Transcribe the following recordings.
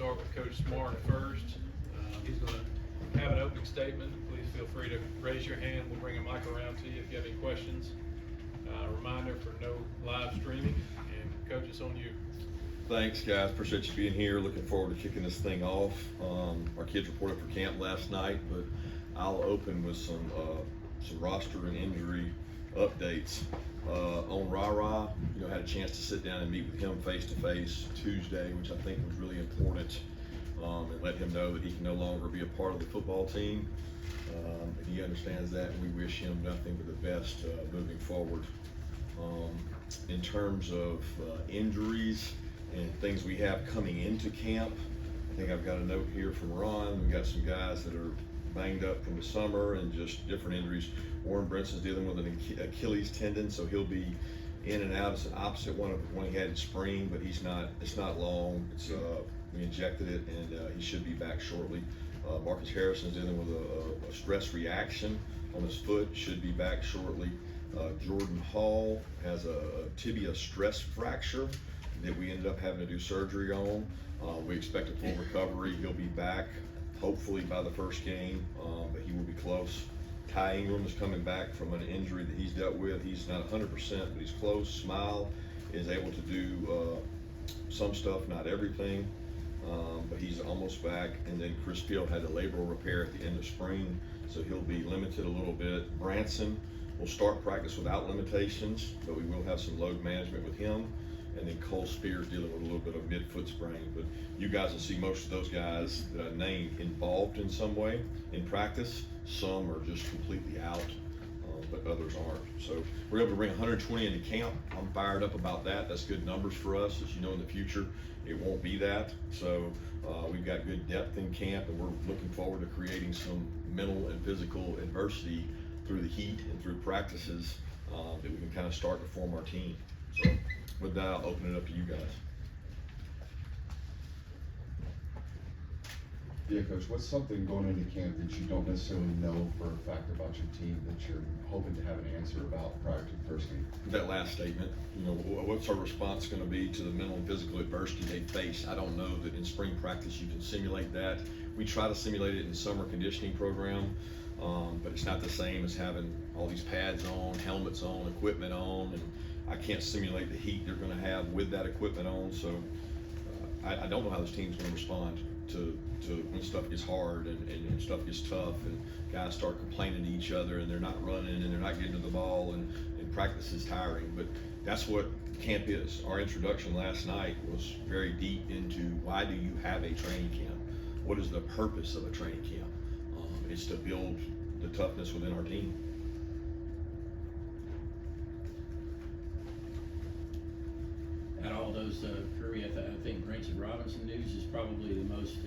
start with Coach Smart first. He's going to have an opening statement. Please feel free to raise your hand. We'll bring a mic around to you if you have any questions. Reminder for no live streaming, and Coach, it's on you. Thanks, guys. Appreciate you being here. Looking forward to kicking this thing off. Our kids reported for camp last night, but I'll open with some roster and injury updates. On Rara, had a chance to sit down and meet with him face to face Tuesday, which I think was really important, and let him know that he can no longer be a part of the football team. And he understands that, and we wish him nothing but the best moving forward. In terms of injuries and things we have coming into camp, I think I've got a note here from Ron. We've got some guys that are banged up from the summer and just different injuries. Warren Brinson's dealing with an Achilles tendon, so he'll be in and out. It's an opposite one of the one he had in spring, but it's not long. We injected it, and he should be back shortly. Marcus Harrison's dealing with a stress reaction on his foot, should be back shortly. Jordan Hall has a tibia stress fracture that we ended up having to do surgery on. We expect a full recovery. He'll be back hopefully by the first game, but he will be close. Ty Ingram is coming back from an injury that he's dealt with. He's not 100%, but he's close. Smile is able to do some stuff, not everything, but he's almost back. And then Chris Field had a labral repair at the end of spring, so he'll be limited a little bit. Branson will start practice without limitations, but we will have some load management with him. And then Cole Spears dealing with a little bit of mid-foot sprain. But you guys will see most of those guys that I named involved in some way in practice. Some are just completely out, but others aren't. So we're able to bring 120 into camp. I'm fired up about that. That's good numbers for us. As you know, in the future, it won't be that. So we've got good depth in camp, and we're looking forward to creating some mental and physical adversity through the heat and through practices that we can kind of start to form our team. So with that, I'll open it up to you guys. Yeah, Coach, what's something going into camp that you don't necessarily know for a fact about your team that you're hoping to have an answer about prior to the first game? That last statement, what's our response going to be to the mental and physical adversity they face? I don't know that in spring practice you can simulate that. We try to simulate it in the summer conditioning program, but it's not the same as having all these pads on, helmets on, equipment on, and I can't simulate the heat they're going to have with that equipment on. So I don't know how this team's going to respond to when stuff gets hard and stuff gets tough and guys start complaining to each other and they're not running and they're not getting to the ball and practice is tiring. But that's what camp is. Our introduction last night was very deep into why do you have a training camp? What is the purpose of a training camp? It's to build the toughness within our team. Out of all those, Kirby, I think Bron Robinson news is probably the most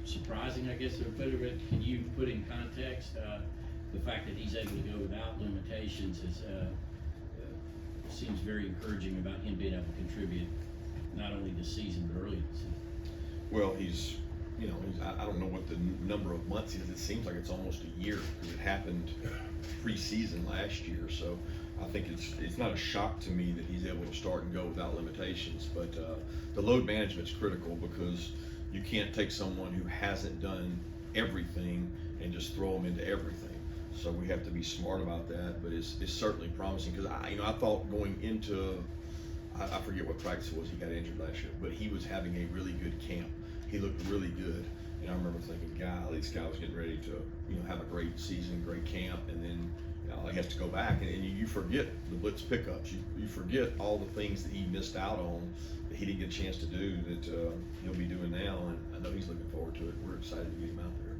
surprising, I guess, to put it. Can you put in context the fact that he's able to go without limitations seems very encouraging about him being able to contribute not only this season but early this season. Well, I don't know what the number of months is. It seems like it's almost a year because it happened pre-season last year. So I think it's not a shock to me that he's able to start and go without limitations. But the load management is critical because you can't take someone who hasn't done everything and just throw them into everything. So we have to be smart about that. But it's certainly promising because I thought going into I forget what practice it was he got injured last year, but he was having a really good camp. He looked really good, and I remember thinking, golly, this guy was getting ready to, have a great season, great camp, and then he has to go back, and you forget the blitz pickups. You forget all the things that he missed out on that he didn't get a chance to do that he'll be doing now, and I know he's looking forward to it. We're excited to get him out there.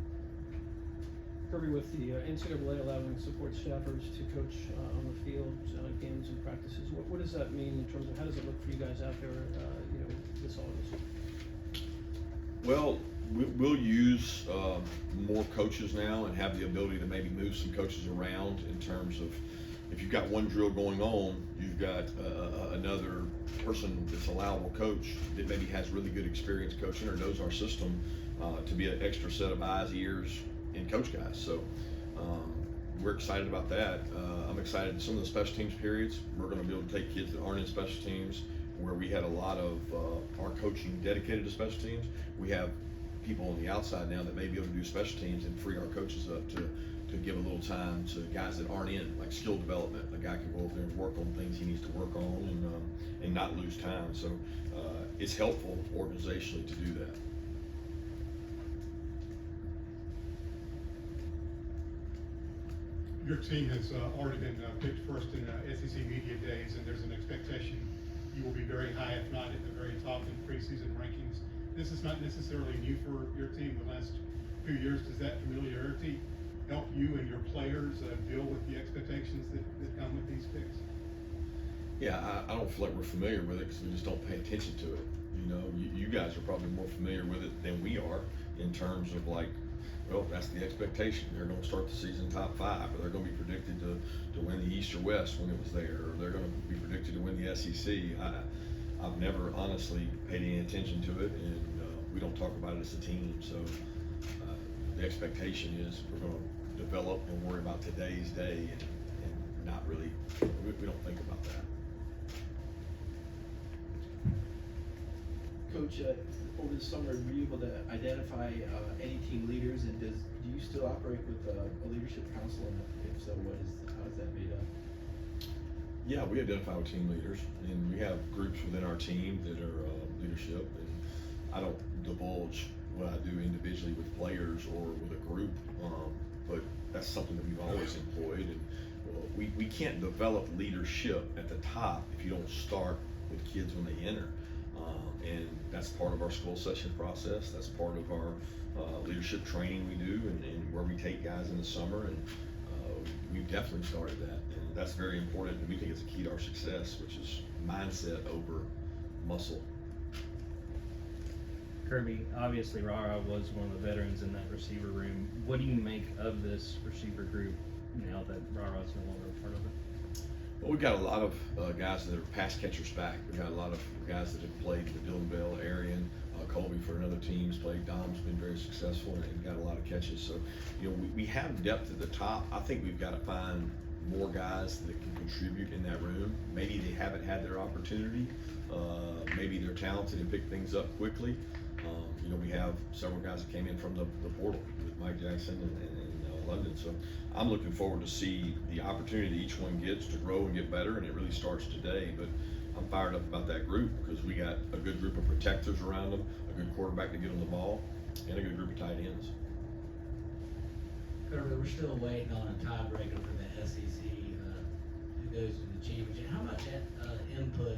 Kirby, with the NCAA allowing support staffers to coach on the field, games and practices, what does that mean in terms of how does it look for you guys out there, this August? Well, we'll use more coaches now and have the ability to maybe move some coaches around in terms of if you've got one drill going on, you've got another person that's allowable coach that maybe has really good experience coaching or knows our system to be an extra set of eyes, ears, and coach guys. So we're excited about that. I'm excited some of the special teams periods. We're going to be able to take kids that aren't in special teams. where we had a lot of our coaching dedicated to special teams, we have people on the outside now that may be able to do special teams and free our coaches up to give a little time to guys that aren't in, like skill development. A guy can go over there and work on things he needs to work on and not lose time. So it's helpful organizationally to do that. Your team has already been picked first in SEC Media Days, and there's an expectation you will be very high, if not at the very top in preseason rankings. This is not necessarily new for your team the last few years. Does that familiarity help you and your players deal with the expectations that come with these picks? Yeah, I don't feel like we're familiar with it because we just don't pay attention to it. You know, you guys are probably more familiar with it than we are in terms of like, well, that's the expectation. They're going to start the season top 5, or they're going to be predicted to win the East or West when it was there, or they're going to be predicted to win the SEC. I've never honestly paid any attention to it, and we don't talk about it as a team. So the expectation is we're going to develop and worry about today's day and not really, we don't think about that. Coach, over the summer, were you able to identify any team leaders, and do you still operate with a leadership council, and if so, how is that made up? Yeah, we identify with team leaders, and we have groups within our team that are leadership, and I don't divulge what I do individually with players or with a group, but that's something that we've always employed, and we can't develop leadership at the top if you don't start with kids when they enter. And that's part of our school session process. That's part of our leadership training we do, and where we take guys in the summer. And we've definitely started that, and that's very important. And we think it's a key to our success, which is mindset over muscle. Kirby, obviously Rara was one of the veterans in that receiver room. What do you make of this receiver group now that Rara is no longer a part of it? Well, we've got a lot of guys that are pass catchers back. We've got a lot of guys that have played in the Dillon Bell area. Colby for another team's played. Dom's been very successful and got a lot of catches. So, you know, we have depth at the top. I think we've got to find more guys that can contribute in that room. Maybe they haven't had their opportunity. Maybe they're talented and pick things up quickly. You know, we have several guys that came in from the portal with Mike Jackson and London. So I'm looking forward to see the opportunity each one gets to grow and get better, and it really starts today. But I'm fired up about that group because we got a good group of protectors around them, a good quarterback to get on the ball, and a good group of tight ends. Kirby, we're still waiting on a tiebreaker for the SEC who goes to the championship. How much input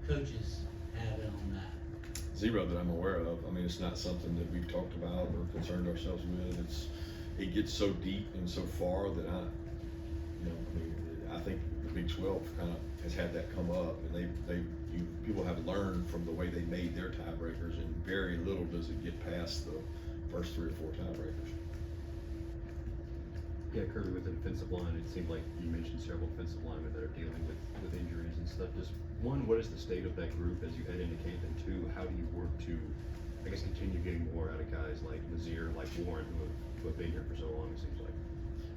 do coaches have in on that? Zero that I'm aware of. I mean, it's not something that we've talked about or concerned ourselves with. It gets so deep and so far that I think the Big 12 kind of has had that come up, and people have learned from the way they made their tiebreakers, and very little does it get past the first 3 or 4 tiebreakers. Yeah, Kirby, with the defensive line, it seemed like you mentioned several defensive linemen that are dealing with injuries and stuff. Just one, what is the state of that group as you head into camp? And 2, how do you work to, I guess, continue getting more out of guys like Jazir, like Warren, who have been here for so long, it seems like?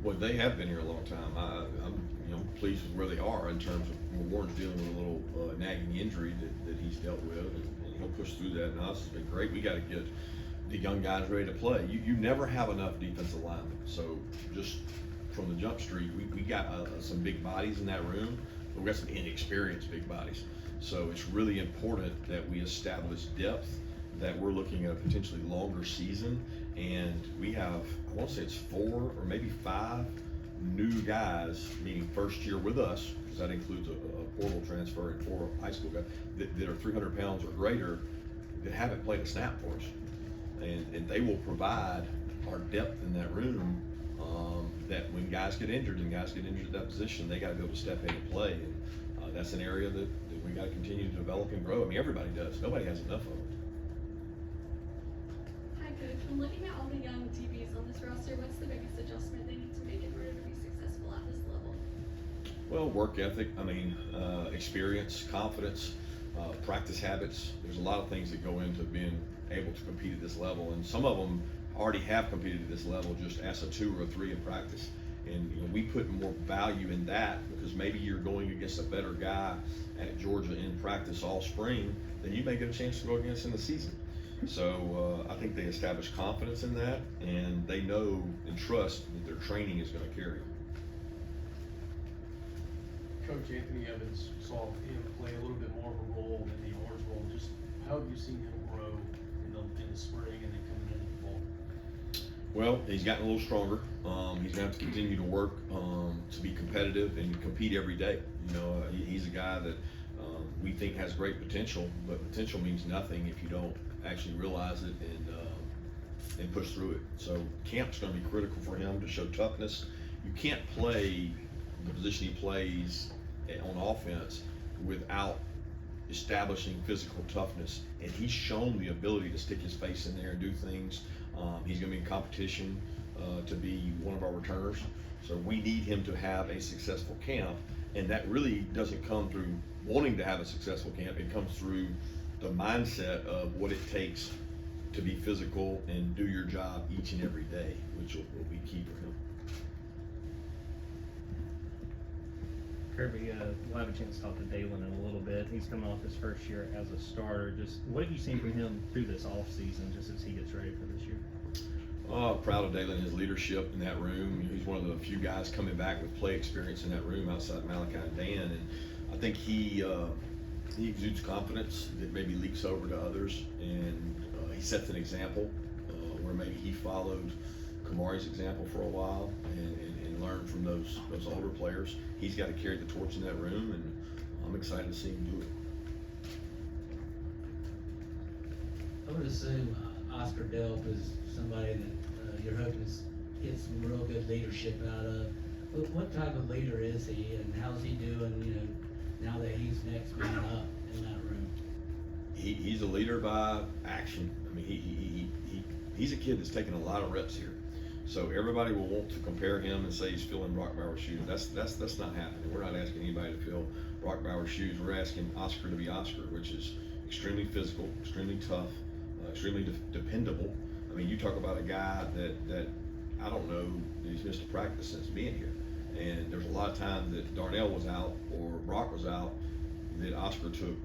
Well, they have been here a long time. I'm pleased with where they are in terms of Warren's dealing with a little nagging injury that he's dealt with, and he'll push through that. And us has been great. We got to get the young guys ready to play. You never have enough defensive linemen. So just from the jump street, we got some big bodies in that room, but we got some inexperienced big bodies. So it's really important that we establish depth, that we're looking at a potentially longer season, and we have, I want to say it's 4 or maybe 5 new guys, meaning first year with us, because that includes a portal transfer and 4 high school guys that are 300 pounds or greater that haven't played a snap for us. And they will provide our depth in that room, that when guys get injured at that position, they got to be able to step in and play. And that's an area that we got to continue to develop and grow. I mean, everybody does. Nobody has enough of it. Hi, Coach. When looking at all the young DBs on this roster, what's the biggest adjustment they need to make in order to be successful at this level? Well, work ethic, experience, confidence, practice habits. There's a lot of things that go into being able to compete at this level, and some of them already have competed at this level just as a 2 or a 3 in practice, And we put more value in that because maybe you're going against a better guy at Georgia in practice all spring than you may get a chance to go against in the season. So I think they establish confidence in that, and they know and trust that their training is going to carry them. Coach Anthony Evans saw him play a little bit more of a role in the orange role. Just how have you seen him grow in the spring and then coming into the fall? Well, he's gotten a little stronger. He's going to have to continue to work to be competitive and compete every day. He's a guy that we think has great potential, but potential means nothing if you don't actually realize it and push through it. So camp's going to be critical for him to show toughness. You can't play the position he plays on offense without establishing physical toughness, and he's shown the ability to stick his face in there and do things. He's going to be in competition to be one of our returners, so we need him to have a successful camp, and that really doesn't come through wanting to have a successful camp. It comes through the mindset of what it takes to be physical and do your job each and every day, which will be key for him. Kirby, we'll have a chance to talk to Dalen in a little bit. He's coming off his first year as a starter. Just what have you seen from him through this off season, just as he gets ready for this year? Proud of Dalen, his leadership in that room. He's one of the few guys coming back with play experience in that room outside Malachi and Dan, and I think he exudes confidence that maybe leaks over to others, and he sets an example where maybe he followed Kamari's example for a while and learned from those older players. He's got to carry the torch in that room, and I'm excited to see him do it. I would assume Oscar Delp is somebody that you're hoping to get some real good leadership out of. What type of leader is he, and how's he doing, now that he's next man up in that room? He's a leader by action. I mean, he's a kid that's taken a lot of reps here. So everybody will want to compare him and say he's filling Rockbauer's shoes. That's not happening. We're not asking anybody to fill Rockbauer's shoes. We're asking Oscar to be Oscar, which is extremely physical, extremely tough, extremely dependable. I mean, you talk about a guy that I don't know, he's missed a practice since being here. And there's a lot of times that Darnell was out or Brock was out that Oscar took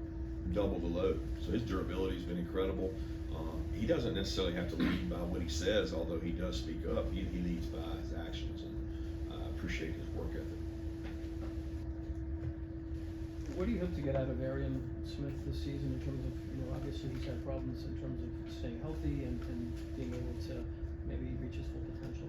double the load. So his durability has been incredible. He doesn't necessarily have to lead by what he says, although he does speak up. He leads by his actions, and I appreciate his work ethic. What do you hope to get out of Aron Smith this season in terms of, obviously he's had problems in terms of staying healthy and being able to maybe reach his full potential?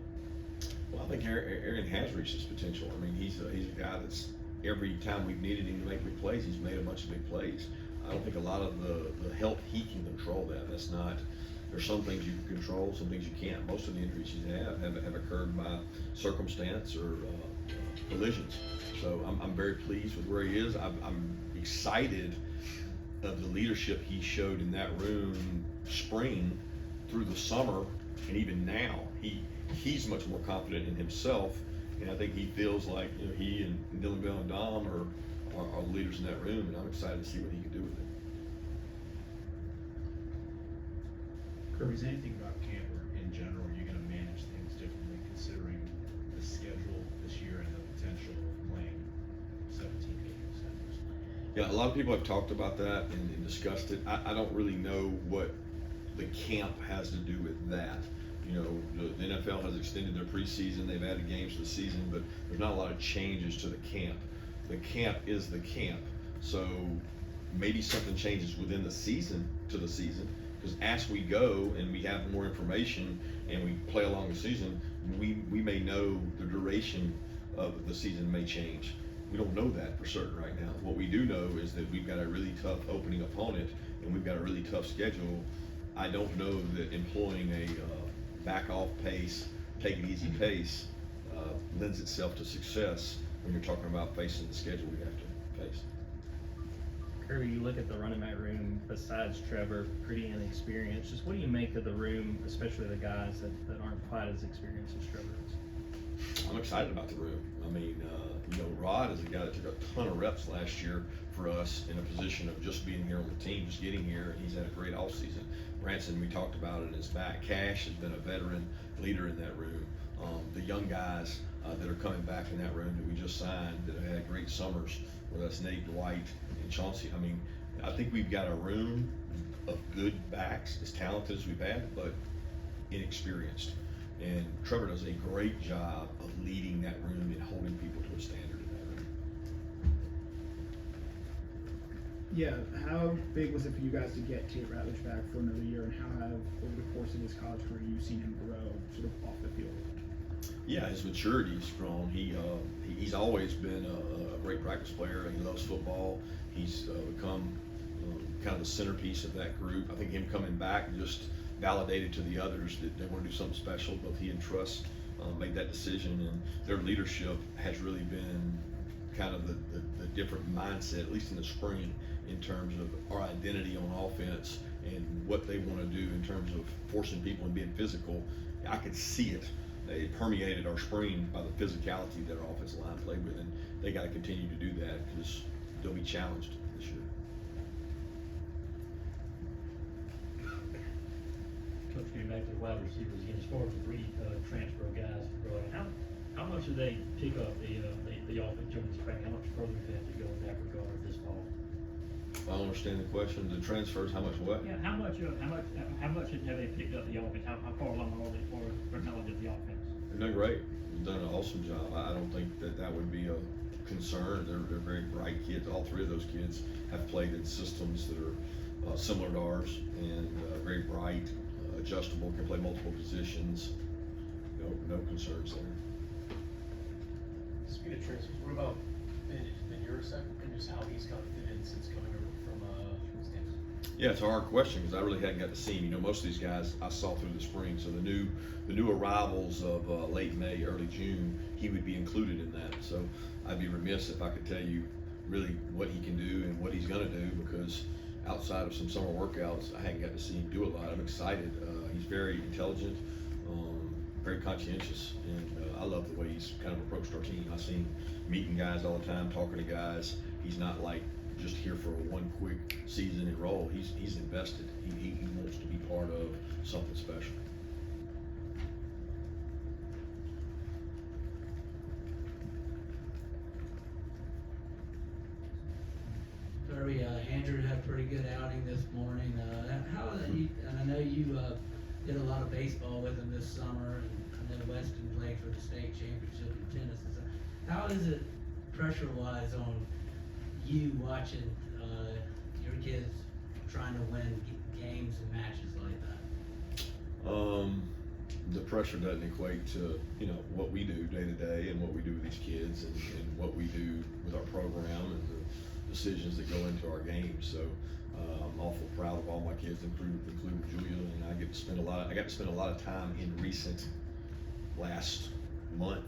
Well, I think Aron has reached his potential. I mean, he's a guy that's, every time we've needed him to make big plays, he's made a bunch of big plays. I don't think a lot of the health, he can control that. That's not, there's some things you can control, some things you can't. Most of the injuries he's have occurred by circumstance or collisions. So I'm very pleased with where he is. I'm excited of the leadership he showed in that room spring through the summer, and even now he's much more confident in himself, and I think he feels like he and Dylan Bell and Dom are the leaders in that room, and I'm excited to see what he can do with it. Kirby, is anything about camp or in general, are you going to manage things differently considering the schedule this year and the potential of playing 17 games? Yeah, a lot of people have talked about that and discussed it. I don't really know what the camp has to do with that. The NFL has extended their preseason, they've added games to the season, but there's not a lot of changes to the camp. The camp is the camp. So maybe something changes within the season to the season, because as we go and we have more information and we play along the season, we may know the duration of the season may change. We don't know that for certain right now. What we do know is that we've got a really tough opening opponent and we've got a really tough schedule. I don't know that employing a back off pace, take it easy pace lends itself to success when you're talking about facing the schedule we have to face. Kirby, you look at the running back room, besides Trevor, pretty inexperienced. Just what do you make of the room, especially the guys that aren't quite as experienced as Trevor is? I'm excited about the room. I mean, Rod is a guy that took a ton of reps last year for us in a position of just being here on the team, just getting here, and he's had a great offseason. Branson, we talked about it, is back. Cash has been a veteran leader in that room. The young guys that are coming back in that room that we just signed, that have had great summers, whether that's Nate, Dwight, and Chauncey. I mean, I think we've got a room of good backs, as talented as we've had, but inexperienced. And Trevor does a great job of leading that room and holding people to a standard in that room. Yeah, how big was it for you guys to get Tate Ratt back for another year, and how have, over the course of his college career, you seen him grow sort of off the field? Yeah, his maturity's grown. He's always been a great practice player. He loves football. He's become kind of the centerpiece of that group. I think him coming back just validated to the others that they want to do something special. Both he and Truss made that decision, and their leadership has really been kind of the different mindset, at least in the spring, in terms of our identity on offense and what they want to do in terms of forcing people and being physical. I could see it. It permeated our spring by the physicality that our offensive line played with, and they got to continue to do that because they'll be challenged this year. Coach, getting back to the wide receivers again, as far as the three transfer guys growing, how much do they pick up the offense during the spring? How much further do they have to go in that regard this fall? I don't understand the question. The transfers, how much what? Yeah, how much have they picked up the offense? How far along are they for their knowledge of the offense? They've done great. They've done an awesome job. I don't think that would be a concern. They're very bright kids. All three of those kids have played in systems that are similar to ours, and very bright, adjustable, can play multiple positions. No concerns there. Speaking of transfers, what about Ben Urasek and just how he's kind of fit in since coming over from Stanford? Yeah, it's a hard question because I really hadn't got to see him. You know, most of these guys I saw through the spring, so the new arrivals of late May, early June, he would be included in that. So I'd be remiss if I could tell you really what he can do and what he's going to do, because outside of some summer workouts, I hadn't got to see him do a lot. I'm excited. He's very intelligent, very conscientious, and I love the way he's kind of approached our team. I've seen him meeting guys all the time, talking to guys. He's not like just here for one quick season and roll. He's invested. He wants to be part of something special. Kirby, Andrew had a pretty good outing this morning. How and I know you did a lot of baseball with him this summer, and then Weston played for the state championship in tennis. And stuff. How is it pressure-wise on you watching your kids trying to win games and matches like that? The pressure doesn't equate to what we do day to day and what we do with these kids and what we do with our program and the decisions that go into our games. So I'm awful proud of all my kids, including Julia, and I got to spend a lot of time in recent last month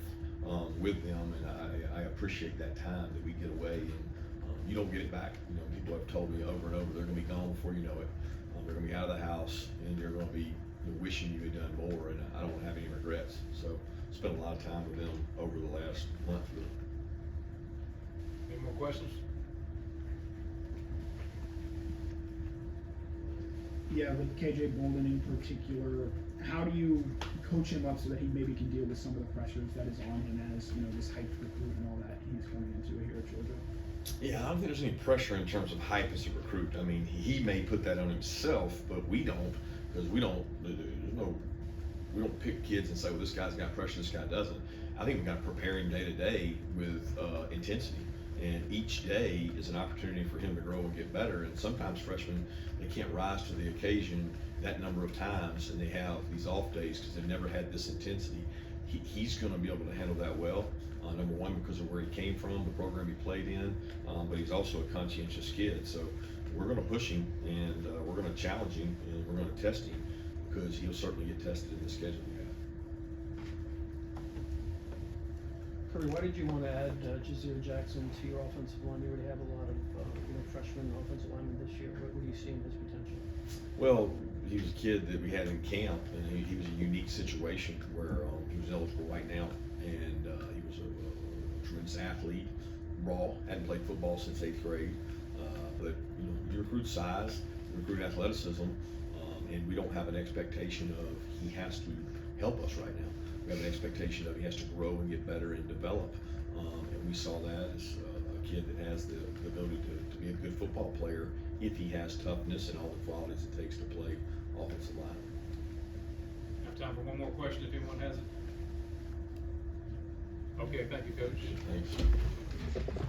with them, and I appreciate that time that we get away, and you don't get it back. People have told me over and over they're going to be gone before you know it. They're going to be out of the house, and you're going to be wishing you had done more, and I don't have any regrets. So I spent a lot of time with them over the last month. Really. Any more questions? Yeah, with KJ Bolden in particular, how do you coach him up so that he maybe can deal with some of the pressures that is on him as, this hype recruit and all that he's coming into here at Georgia? Yeah, I don't think there's any pressure in terms of hype as a recruit. I mean, he may put that on himself, but we don't, because we don't pick kids and say, well, this guy's got pressure, this guy doesn't. I think we've got to prepare him day to day with intensity. And each day is an opportunity for him to grow and get better. And sometimes freshmen, they can't rise to the occasion that number of times, and they have these off days because they've never had this intensity. He's going to be able to handle that well. Number one, because of where he came from, the program he played in, but he's also a conscientious kid. So we're going to push him, and we're going to challenge him, and we're going to test him, because he'll certainly get tested in the schedule we have. Kirby, why did you want to add Jazir Jackson to your offensive line? You already have a lot of freshmen offensive linemen this year. What do you see in his potential? Well, he was a kid that we had in camp, and he was a unique situation where he was eligible right now, and he was a tremendous athlete, raw, hadn't played football since 8th grade, but you recruit size, you recruit athleticism, and we don't have an expectation of he has to help us right now. We we have an expectation of he has to grow and get better and develop. And we saw that as a kid that has the ability to be a good football player if he has toughness and all the qualities it takes to play offensive line. Have time for one more question if anyone has it. Okay, thank you, Coach. Thanks.